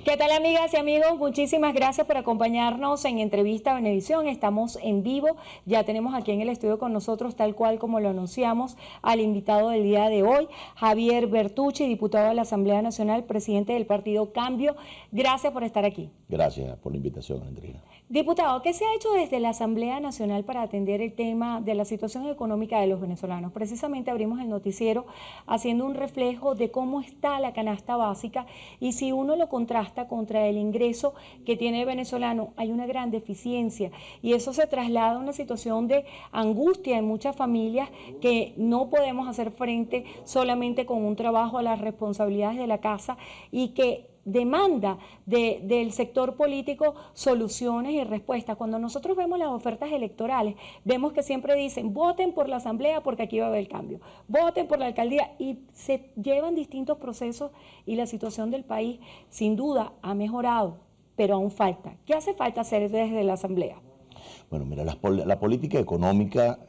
¿Qué tal, amigas y amigos? Muchísimas gracias por acompañarnos en Entrevista Venevisión. Estamos en vivo, ya tenemos aquí en el estudio con nosotros, tal cual como lo anunciamos, al invitado del día de hoy, Javier Bertucci, diputado de la Asamblea Nacional, presidente del partido Cambio. Gracias por estar aquí. Gracias por la invitación, Andrina. Diputado, ¿qué se ha hecho desde la Asamblea Nacional para atender el tema de la situación económica de los venezolanos? Precisamente abrimos el noticiero haciendo un reflejo de cómo está la canasta básica y si uno lo contrasta contra el ingreso que tiene el venezolano, hay una gran deficiencia y eso se traslada a una situación de angustia en muchas familias que no podemos hacer frente solamente con un trabajo a las responsabilidades de la casa y que demanda del sector político soluciones y respuestas. Cuando nosotros vemos las ofertas electorales, vemos que siempre dicen, voten por la asamblea porque aquí va a haber cambio, voten por la alcaldía, y se llevan distintos procesos y la situación del país sin duda ha mejorado, pero aún falta. ¿Qué hace falta hacer desde la asamblea? Bueno, mira, la política económica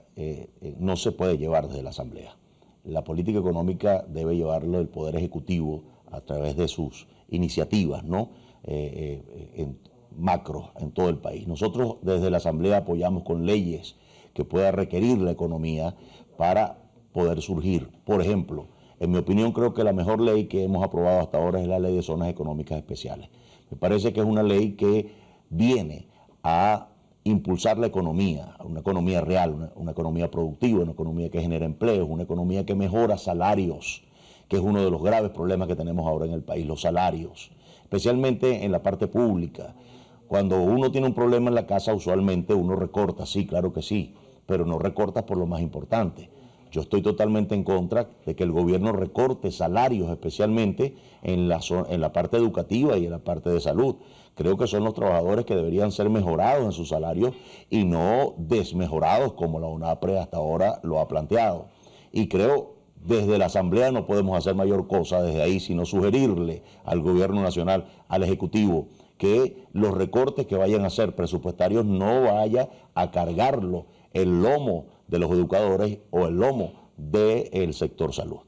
no se puede llevar desde la asamblea. La política económica debe llevarlo el Poder Ejecutivo a través de sus iniciativas, ¿no? En macro en todo el país. Nosotros desde la Asamblea apoyamos con leyes que pueda requerir la economía para poder surgir. Por ejemplo, en mi opinión creo que la mejor ley que hemos aprobado hasta ahora es la Ley de Zonas Económicas Especiales. Me parece que es una ley que viene a impulsar la economía, una economía real, una economía productiva, una economía que genera empleos, una economía que mejora salarios, que es uno de los graves problemas que tenemos ahora en el país, los salarios, especialmente en la parte pública. Cuando uno tiene un problema en la casa, usualmente uno recorta, sí, claro que sí, pero no recorta por lo más importante. Yo estoy totalmente en contra de que el gobierno recorte salarios, especialmente en la parte educativa y en la parte de salud. Creo que son los trabajadores que deberían ser mejorados en sus salarios y no desmejorados como la UNAPRE hasta ahora lo ha planteado. Y creo desde la Asamblea no podemos hacer mayor cosa desde ahí, sino sugerirle al Gobierno Nacional, al Ejecutivo, que los recortes que vayan a hacer presupuestarios no vaya a cargarlo el lomo de los educadores o el lomo del sector salud.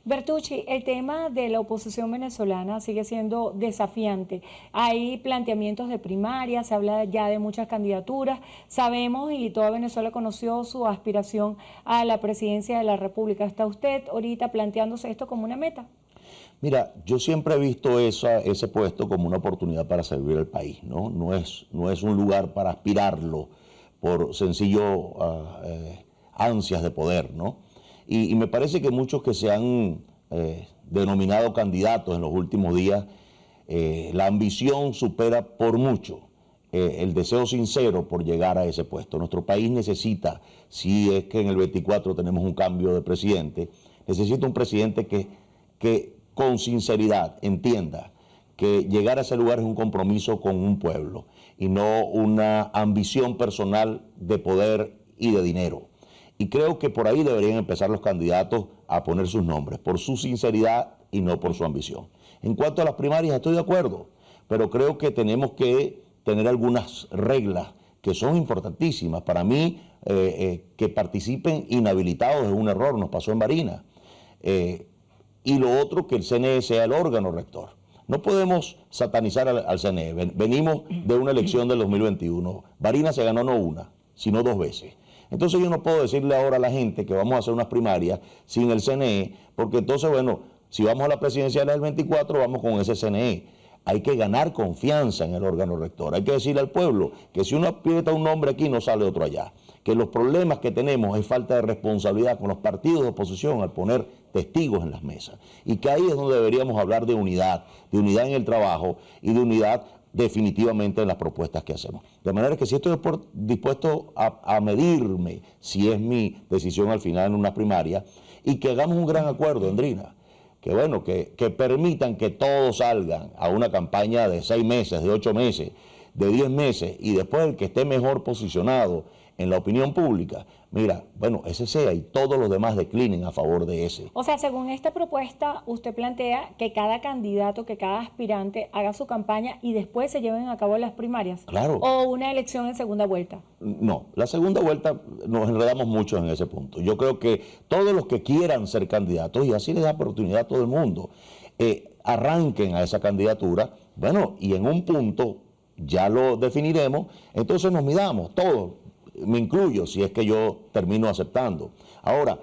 Bertucci, el tema de la oposición venezolana sigue siendo desafiante. Hay planteamientos de primaria, se habla ya de muchas candidaturas. Sabemos y toda Venezuela conoció su aspiración a la presidencia de la República. ¿Está usted ahorita planteándose esto como una meta? Mira, yo siempre he visto ese puesto como una oportunidad para servir al país, ¿no? No es un lugar para aspirarlo por sencillo ansias de poder, ¿no? Y me parece que muchos que se han denominado candidatos en los últimos días, la ambición supera por mucho el deseo sincero por llegar a ese puesto. Nuestro país necesita, si es que en el 24 tenemos un cambio de presidente, necesita un presidente que con sinceridad entienda que llegar a ese lugar es un compromiso con un pueblo y no una ambición personal de poder y de dinero. Y creo que por ahí deberían empezar los candidatos a poner sus nombres, por su sinceridad y no por su ambición. En cuanto a las primarias, estoy de acuerdo, pero creo que tenemos que tener algunas reglas que son importantísimas. Para mí, que participen inhabilitados es un error, nos pasó en Barinas. Y lo otro, que el CNE sea el órgano rector. No podemos satanizar al CNE. Venimos de una elección del 2021. Barinas se ganó no una, sino 2 veces. Entonces yo no puedo decirle ahora a la gente que vamos a hacer unas primarias sin el CNE, porque entonces, bueno, si vamos a la presidencial del 24, vamos con ese CNE. Hay que ganar confianza en el órgano rector. Hay que decirle al pueblo que si uno aprieta un nombre aquí, no sale otro allá. Que los problemas que tenemos es falta de responsabilidad con los partidos de oposición al poner testigos en las mesas. Y que ahí es donde deberíamos hablar de unidad en el trabajo y de unidad definitivamente en las propuestas que hacemos. De manera que si estoy dispuesto a medirme si es mi decisión al final en una primaria y que hagamos un gran acuerdo, Andrina, que bueno, que permitan que todos salgan a una campaña de 6 meses, de 8 meses, de 10 meses y después el que esté mejor posicionado en la opinión pública, mira, bueno, ese sea y todos los demás declinen a favor de ese. O sea, según esta propuesta, usted plantea que cada candidato, que cada aspirante haga su campaña y después se lleven a cabo las primarias. Claro. ¿O una elección en segunda vuelta? No, la segunda vuelta nos enredamos mucho en ese punto. Yo creo que todos los que quieran ser candidatos, y así les da oportunidad a todo el mundo, arranquen a esa candidatura Bueno, y en un punto, ya lo definiremos, entonces nos midamos, todos, me incluyo, si es que yo termino aceptando. Ahora,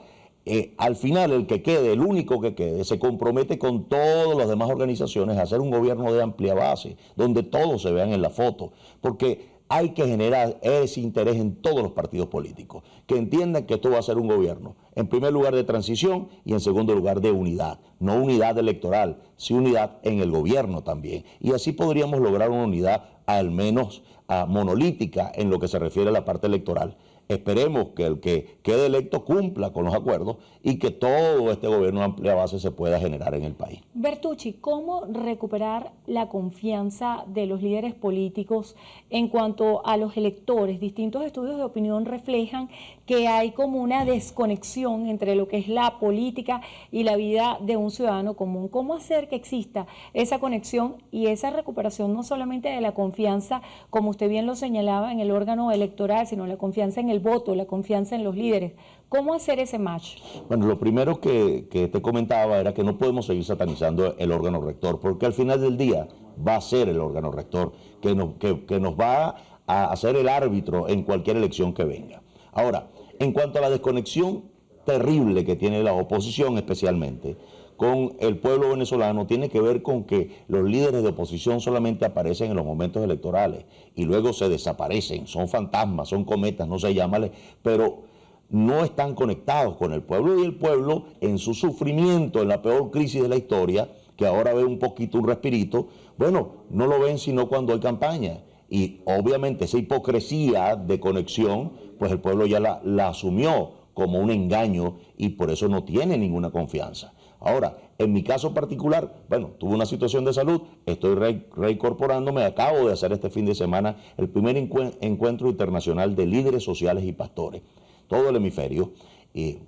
al final el que quede, el único que quede, se compromete con todas las demás organizaciones a hacer un gobierno de amplia base, donde todos se vean en la foto, porque hay que generar ese interés en todos los partidos políticos, que entiendan que esto va a ser un gobierno, en primer lugar de transición y en segundo lugar de unidad, no unidad electoral, sino unidad en el gobierno también. Y así podríamos lograr una unidad al menos monolítica en lo que se refiere a la parte electoral. Esperemos que el que quede electo cumpla con los acuerdos y que todo este gobierno de amplia base se pueda generar en el país. Bertucci, ¿cómo recuperar la confianza de los líderes políticos en cuanto a los electores? Distintos estudios de opinión reflejan que hay como una desconexión entre lo que es la política y la vida de un ciudadano común. ¿Cómo hacer que exista esa conexión y esa recuperación no solamente de la confianza, como usted bien lo señalaba, en el órgano electoral, sino la confianza en el voto, la confianza en los líderes? ¿Cómo hacer ese match? Bueno, lo primero que te comentaba era que no podemos seguir satanizando el órgano rector, porque al final del día va a ser el órgano rector que nos va a hacer el árbitro en cualquier elección que venga. Ahora, en cuanto a la desconexión terrible que tiene la oposición especialmente con el pueblo venezolano, tiene que ver con que los líderes de oposición solamente aparecen en los momentos electorales y luego se desaparecen, son fantasmas, son cometas, no sé, llámale, pero no están conectados con el pueblo, y el pueblo en su sufrimiento, en la peor crisis de la historia, que ahora ve un poquito un respirito, bueno, no lo ven sino cuando hay campaña. Y obviamente esa hipocresía de conexión, pues el pueblo ya la asumió como un engaño y por eso no tiene ninguna confianza. Ahora, en mi caso particular, bueno, tuve una situación de salud, estoy reincorporándome, acabo de hacer este fin de semana el primer encuentro internacional de líderes sociales y pastores, todo el hemisferio,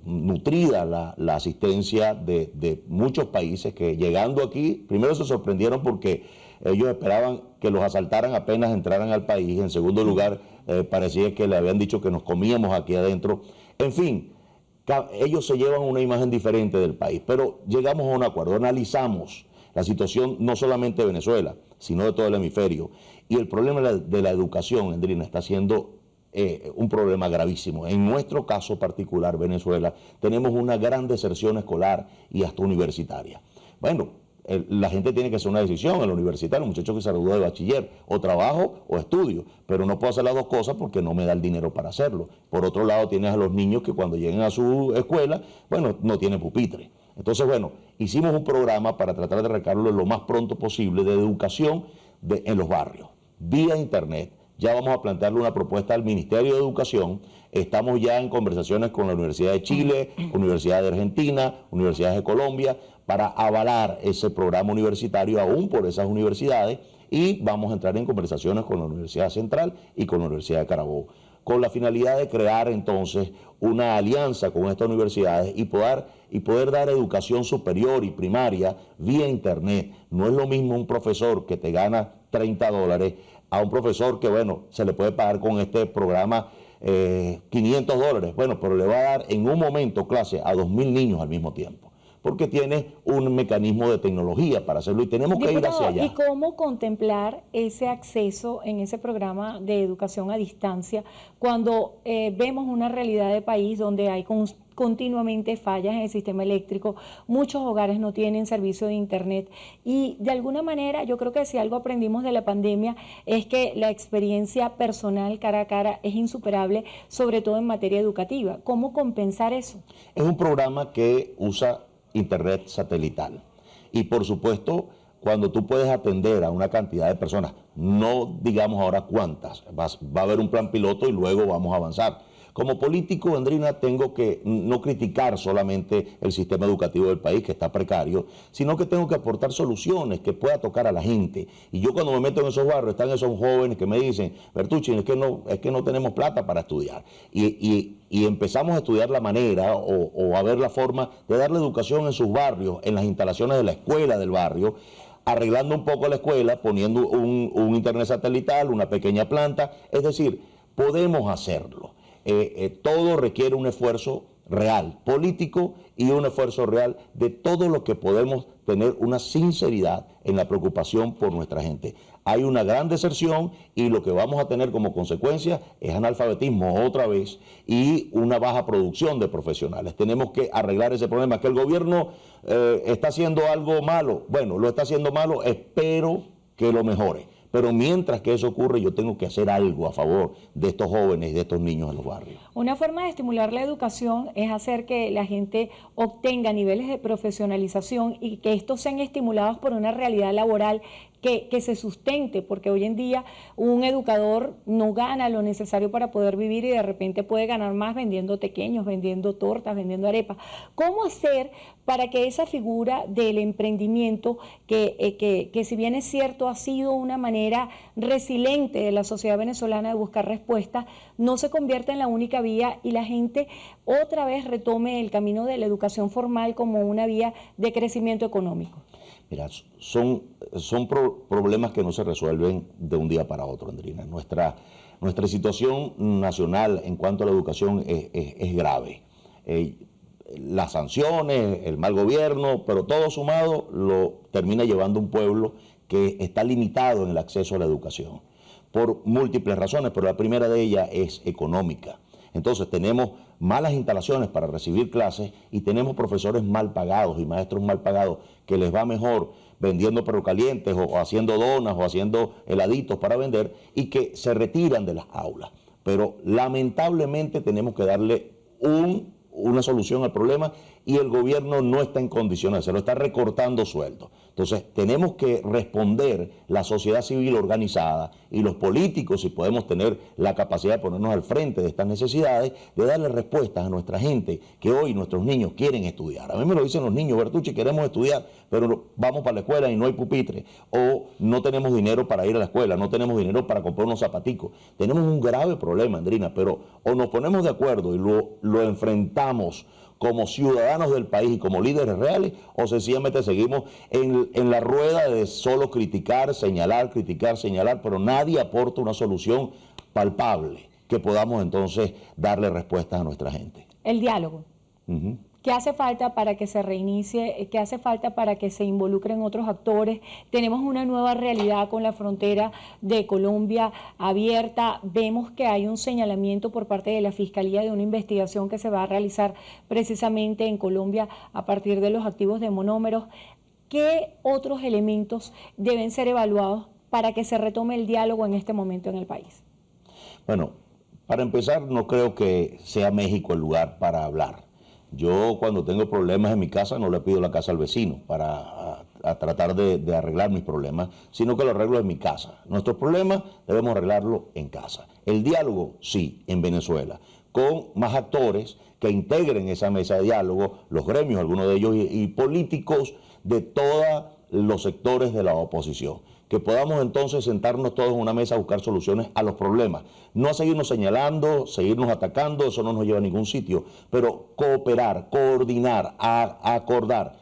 nutrida la asistencia de muchos países que llegando aquí, primero se sorprendieron porque ellos esperaban que los asaltaran apenas entraran al país, en segundo lugar parecía que le habían dicho que nos comíamos aquí adentro, en fin, ellos se llevan una imagen diferente del país, pero llegamos a un acuerdo, analizamos la situación no solamente de Venezuela, sino de todo el hemisferio, y el problema de la educación, Andrina, está siendo un problema gravísimo. En nuestro caso particular, Venezuela, tenemos una gran deserción escolar y hasta universitaria. Bueno, la gente tiene que hacer una decisión en la universidad, el muchacho que se graduó de bachiller, o trabajo o estudio, pero no puedo hacer las dos cosas porque no me da el dinero para hacerlo. Por otro lado, tienes a los niños que cuando lleguen a su escuela, bueno, no tienen pupitre. Entonces, bueno, hicimos un programa para tratar de recargarlo lo más pronto posible de educación en los barrios, vía internet. Ya vamos a plantearle una propuesta al Ministerio de Educación. Estamos ya en conversaciones con la Universidad de Chile, Universidad de Argentina, Universidades de Colombia, para avalar ese programa universitario aún por esas universidades, y vamos a entrar en conversaciones con la Universidad Central y con la Universidad de Carabobo, con la finalidad de crear entonces una alianza con estas universidades y poder dar educación superior y primaria vía internet. No es lo mismo un profesor que te gana $30 a un profesor que, bueno, se le puede pagar con este programa $500, bueno, pero le va a dar en un momento clase a 2.000 niños al mismo tiempo, porque tiene un mecanismo de tecnología para hacerlo y tenemos que ir hacia allá. ¿Y cómo contemplar ese acceso en ese programa de educación a distancia cuando vemos una realidad de país donde hay continuamente fallas en el sistema eléctrico, muchos hogares no tienen servicio de internet y de alguna manera yo creo que si algo aprendimos de la pandemia es que la experiencia personal cara a cara es insuperable, sobre todo en materia educativa? ¿Cómo compensar eso? Es un programa que usa internet satelital y por supuesto cuando tú puedes atender a una cantidad de personas, no digamos ahora cuántas, va a haber un plan piloto y luego vamos a avanzar. Como político, Andrina, tengo que no criticar solamente el sistema educativo del país, que está precario, sino que tengo que aportar soluciones que pueda tocar a la gente. Y yo cuando me meto en esos barrios, están esos jóvenes que me dicen, Bertucci, es que no tenemos plata para estudiar. Y empezamos a estudiar la manera o a ver la forma de darle educación en sus barrios, en las instalaciones de la escuela del barrio, arreglando un poco la escuela, poniendo un internet satelital, una pequeña planta, es decir, podemos hacerlo. Todo requiere un esfuerzo real, político y un esfuerzo real de todos los que podemos tener una sinceridad en la preocupación por nuestra gente. Hay una gran deserción y lo que vamos a tener como consecuencia es analfabetismo otra vez y una baja producción de profesionales. Tenemos que arreglar ese problema. Que el gobierno está haciendo algo malo, bueno, lo está haciendo malo, espero que lo mejore. Pero mientras que eso ocurre, yo tengo que hacer algo a favor de estos jóvenes y de estos niños en los barrios. Una forma de estimular la educación es hacer que la gente obtenga niveles de profesionalización y que estos sean estimulados por una realidad laboral que se sustente, porque hoy en día un educador no gana lo necesario para poder vivir y de repente puede ganar más vendiendo tequeños, vendiendo tortas, vendiendo arepas. ¿Cómo hacer para que esa figura del emprendimiento, que si bien es cierto ha sido una manera resiliente de la sociedad venezolana de buscar respuestas, no se convierta en la única vía y la gente otra vez retome el camino de la educación formal como una vía de crecimiento económico? Mira, son problemas que no se resuelven de un día para otro, Andrina. Nuestra situación nacional en cuanto a la educación es grave. Las sanciones, el mal gobierno, pero todo sumado lo termina llevando un pueblo que está limitado en el acceso a la educación por múltiples razones, pero la primera de ellas es económica. Entonces tenemos malas instalaciones para recibir clases y tenemos profesores mal pagados y maestros mal pagados que les va mejor vendiendo perros calientes o haciendo donas o haciendo heladitos para vender y que se retiran de las aulas. Pero lamentablemente tenemos que darle una solución al problema y el gobierno no está en condiciones de hacerlo, está recortando sueldos. Entonces tenemos que responder la sociedad civil organizada y los políticos, si podemos tener la capacidad de ponernos al frente de estas necesidades, de darle respuestas a nuestra gente, que hoy nuestros niños quieren estudiar. A mí me lo dicen los niños: Bertucci, queremos estudiar, pero vamos para la escuela y no hay pupitre, o no tenemos dinero para ir a la escuela, no tenemos dinero para comprar unos zapaticos. Tenemos un grave problema, Andrina, pero o nos ponemos de acuerdo y lo enfrentamos como ciudadanos del país y como líderes reales, o sencillamente seguimos en la rueda de solo criticar, señalar, pero nadie aporta una solución palpable que podamos entonces darle respuestas a nuestra gente. El diálogo. ¿Qué hace falta para que se reinicie? ¿Qué hace falta para que se involucren otros actores? Tenemos una nueva realidad con la frontera de Colombia abierta. Vemos que hay un señalamiento por parte de la Fiscalía de una investigación que se va a realizar precisamente en Colombia a partir de los activos de monómeros. ¿Qué otros elementos deben ser evaluados para que se retome el diálogo en este momento en el país? Bueno, para empezar, no creo que sea México el lugar para hablar. Yo cuando tengo problemas en mi casa no le pido la casa al vecino para a tratar de arreglar mis problemas, sino que lo arreglo en mi casa. Nuestros problemas debemos arreglarlo en casa. El diálogo, sí, en Venezuela, con más actores que integren esa mesa de diálogo, los gremios, algunos de ellos, y políticos de todos los sectores de la oposición. Que podamos entonces sentarnos todos en una mesa a buscar soluciones a los problemas. No a seguirnos señalando, seguirnos atacando, eso no nos lleva a ningún sitio, pero cooperar, coordinar, acordar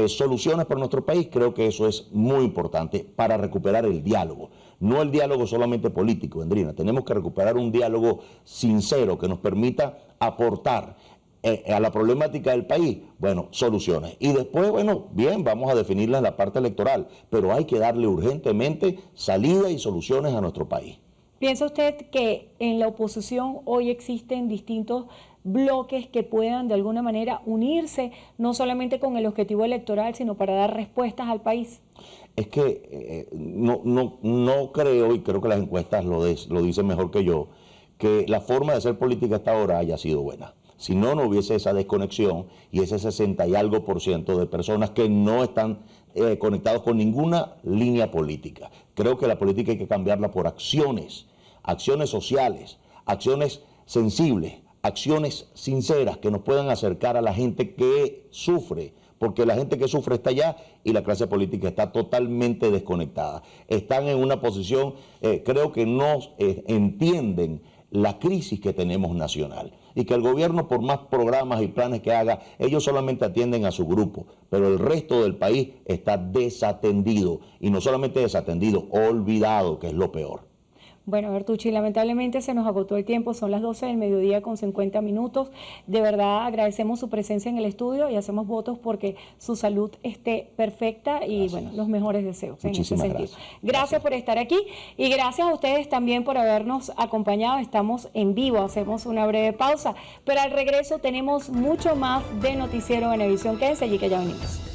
soluciones para nuestro país, creo que eso es muy importante para recuperar el diálogo. No el diálogo solamente político, Andrina, tenemos que recuperar un diálogo sincero que nos permita aportar a la problemática del país, bueno, soluciones. Y después, bueno, bien, vamos a definirla en la parte electoral, pero hay que darle urgentemente salida y soluciones a nuestro país. ¿Piensa usted que en la oposición hoy existen distintos bloques que puedan de alguna manera unirse, no solamente con el objetivo electoral, sino para dar respuestas al país? Es que no creo, y creo que las encuestas lo dicen mejor que yo, que la forma de hacer política hasta ahora haya sido buena. Si no, no hubiese esa desconexión y ese 60 y algo % de personas que no están conectados con ninguna línea política. Creo que la política hay que cambiarla por acciones sociales, acciones sensibles, acciones sinceras que nos puedan acercar a la gente que sufre, porque la gente que sufre está allá y la clase política está totalmente desconectada. Están en una posición, creo que no entienden la crisis que tenemos nacional y que el gobierno, por más programas y planes que haga, ellos solamente atienden a su grupo, pero el resto del país está desatendido, y no solamente desatendido, olvidado, que es lo peor. Bueno, Bertucci, lamentablemente se nos agotó el tiempo, son las 12 del mediodía con 50 minutos. De verdad agradecemos su presencia en el estudio y hacemos votos porque su salud esté perfecta y Gracias. bueno, los mejores deseos Muchísimas en ese sentido. gracias. Gracias por estar aquí y gracias a ustedes también por habernos acompañado. Estamos en vivo, hacemos una breve pausa, pero al regreso tenemos mucho más de Noticiero Venevisión. Quédense allí que ya venimos.